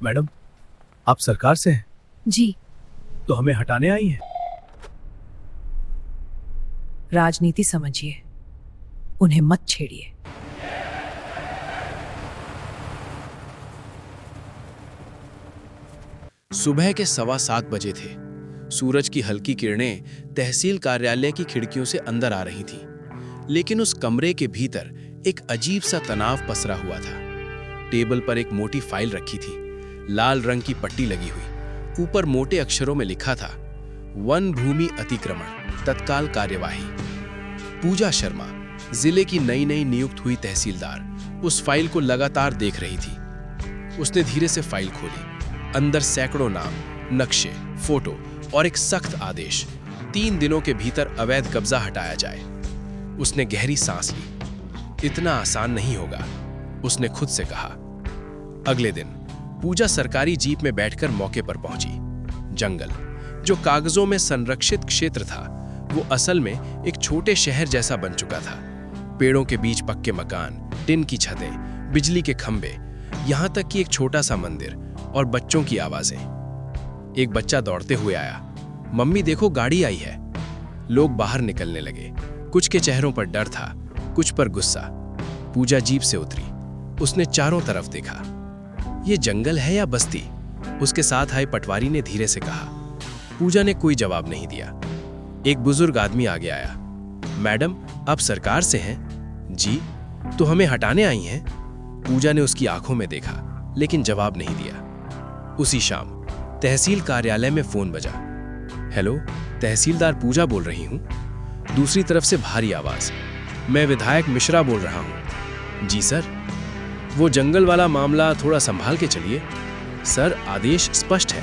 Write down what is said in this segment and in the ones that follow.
Madam, आप सरकार से हैं? जी। तो हमें हटाने आई हैं? राजनीति समझिए, उन्हें मत छेड़िए। सुबह के 7:15 बजे थे। सूरज की हल्की किरणें तहसील कार्यालय की खिड़कियों से अंदर आ रही थीं, लेकिन उस कमरे के भीतर एक अजीब सा तनाव पसरा हुआ था। टेबल पर एक मोटी फाइल रखी थी, लाल रंग की पट्टी लगी हुई। ऊपर मोटे अक्षरों में लिखा था, वन भूमि अतिक्रमण तत्काल कार्यवाही। पूजा शर्मा, जिले की नई नई नियुक्त हुई तहसीलदार, उस फाइल को लगातार देख रही थी। उसने धीरे से फाइल खोली। अंदर सैकड़ों नाम, नक्शे, फोटो और एक सख्त आदेश, 3 दिनों के भीतर अवैध कब्जा हटाया जाए। उसने गहरी सांस ली। इतना आसान नहीं होगा, उसने खुद से कहा। अगले दिन पूजा सरकारी जीप में बैठकर मौके पर पहुंची। जंगल, जो कागजों में संरक्षित क्षेत्र था, वो असल में एक छोटे शहर जैसा बन चुका था। पेड़ों के बीच पक्के मकान, टिन की छतें, बिजली के खंभे, यहां तक कि एक छोटा सा मंदिर और बच्चों की आवाजें। एक बच्चा दौड़ते हुए आया, मम्मी देखो गाड़ी आई है। लोग बाहर निकलने लगे। कुछ के चेहरों पर डर था, कुछ पर गुस्सा। पूजा जीप से उतरी। उसने चारों तरफ देखा। ये जंगल है या बस्ती? उसके साथ आए पटवारी ने धीरे से कहा। पूजा ने कोई जवाब नहीं दिया। एक बुजुर्ग आदमी आगे आया। मैडम, आप सरकार से हैं? जी। तो हमें हटाने आई हैं? पूजा ने उसकी आंखों में देखा, लेकिन जवाब नहीं दिया। उसी शाम तहसील कार्यालय में फोन बजा। हेलो, तहसीलदार पूजा बोल रही हूं। दूसरी तरफ से भारी आवाज, मैं विधायक मिश्रा बोल रहा हूं। जी सर। वो जंगल वाला मामला थोड़ा संभाल के चलिए। सर, आदेश स्पष्ट है।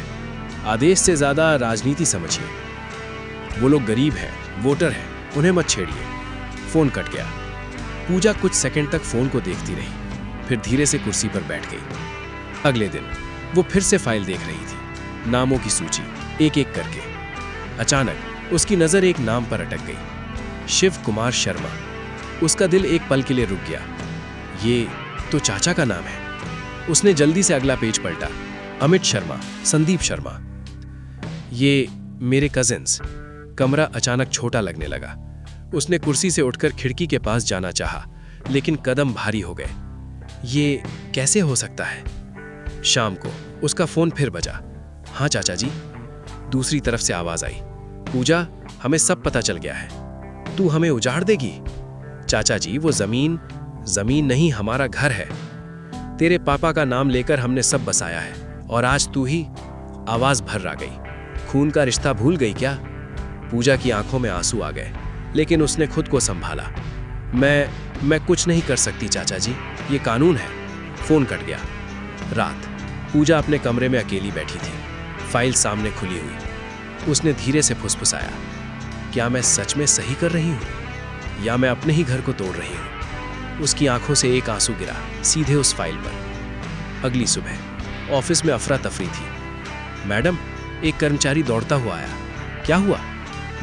आदेश से ज्यादा राजनीति समझिए। वो लोग गरीब हैं, वोटर हैं, उन्हें मत छेड़िए। फोन कट गया। पूजा कुछ सेकंड तक फोन को देखती रही, फिर धीरे से कुर्सी पर बैठ गई। अगले दिन वो फिर से फाइल देख रही थी, नामों की सूची, एक एक करके। अचानक उसकी नजर एक नाम पर अटक गई, शिव कुमार शर्मा। उसका दिल एक पल के लिए रुक गया। ये तो चाचा का नाम है। उसने जल्दी से अगला पेज पलटा। अमित शर्मा, संदीप शर्मा, ये मेरे कजिन्स। कमरा अचानक छोटा लगने लगा। उसने कुर्सी से उठकर खिड़की के पास जाना चाहा, लेकिन कदम भारी हो गए। ये कैसे हो सकता है? शाम को उसका फोन फिर बजा। हाँ चाचा जी। दूसरी तरफ से आवाज आई, पूजा, हमें सब पता चल गया है। तू हमें उजाड़ देगी? चाचा जी, वो जमीन नहीं, हमारा घर है। तेरे पापा का नाम लेकर हमने सब बसाया है, और आज तू ही। आवाज भर्रा गई। खून का रिश्ता भूल गई क्या? पूजा की आंखों में आंसू आ गए, लेकिन उसने खुद को संभाला। मैं कुछ नहीं कर सकती चाचा जी, ये कानून है। फोन कट गया। रात, पूजा अपने कमरे में अकेली बैठी थी, फाइल सामने खुली हुई। उसने धीरे से फुसफुसाया, क्या मैं सच में सही कर रही हूं, या मैं अपने ही घर को तोड़ रही हूं? उसकी आंखों से एक आंसू गिरा सीधे उस फाइल पर। अगली सुबह ऑफिस में अफरा तफरी थी। मैडम, एक कर्मचारी दौड़ता हुआ आया। क्या हुआ?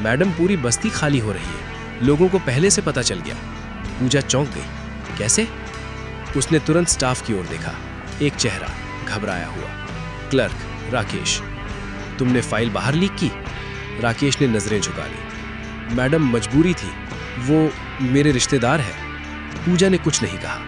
मैडम, पूरी बस्ती खाली हो रही है, लोगों को पहले से पता चल गया। पूजा चौंक गई। कैसे? उसने तुरंत स्टाफ की ओर देखा। एक चेहरा घबराया हुआ। क्लर्क राकेश, तुमने फाइल बाहर लीक की? राकेश ने नजरें झुका ली। मैडम, मजबूरी थी, वो मेरे रिश्तेदार है। पूजा ने कुछ नहीं कहा,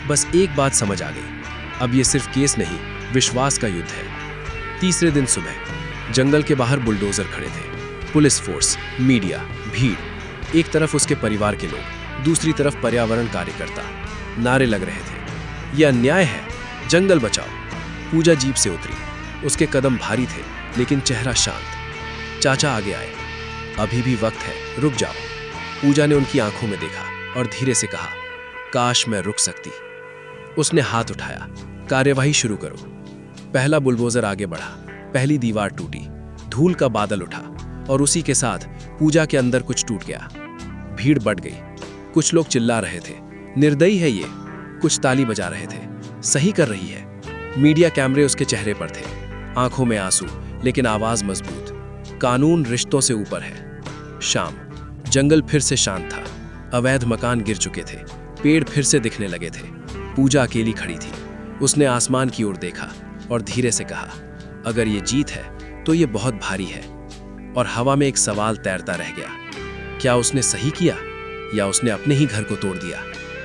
बस एक बात समझ आ गई, अब ये सिर्फ केस नहीं, विश्वास का युद्ध है। तीसरे दिन सुबह जंगल के बाहर बुलडोजर खड़े थे। पुलिस फोर्स, मीडिया, भीड़। एक तरफ उसके परिवार के लोग, दूसरी तरफ पर्यावरण कार्यकर्ता। नारे लग रहे थे, यह अन्याय है, जंगल बचाओ। पूजा जीप से उतरी। उसके कदम भारी थे, लेकिन चेहरा शांत। चाचा आगे आए। अभी भी वक्त है, रुक जाओ। पूजा ने उनकी आंखों में देखा और धीरे से कहा, काश मैं रुक सकती। उसने हाथ उठाया। कार्यवाही शुरू करो। पहला बुलडोजर आगे बढ़ा। पहली दीवार टूटी। धूल का बादल उठा, और उसी के साथ पूजा के अंदर कुछ टूट गया। भीड़ बढ़ गई। कुछ लोग चिल्ला रहे थे, निर्दयी है ये। कुछ ताली बजा रहे थे, सही कर रही है। मीडिया कैमरे उसके चेहरे पर थे, आंखों में आंसू, लेकिन आवाज मजबूत। कानून रिश्तों से ऊपर है। शाम, जंगल फिर से शांत था। अवैध मकान गिर चुके थे, पेड़ फिर से दिखने लगे थे। पूजा अकेली खड़ी थी। उसने आसमान की ओर देखा। और धीरे से कहा, अगर ये जीत है तो ये बहुत भारी है। और हवा में एक सवाल तैरता रह गया, क्या उसने सही किया या उसने अपने ही घर को तोड़ दिया?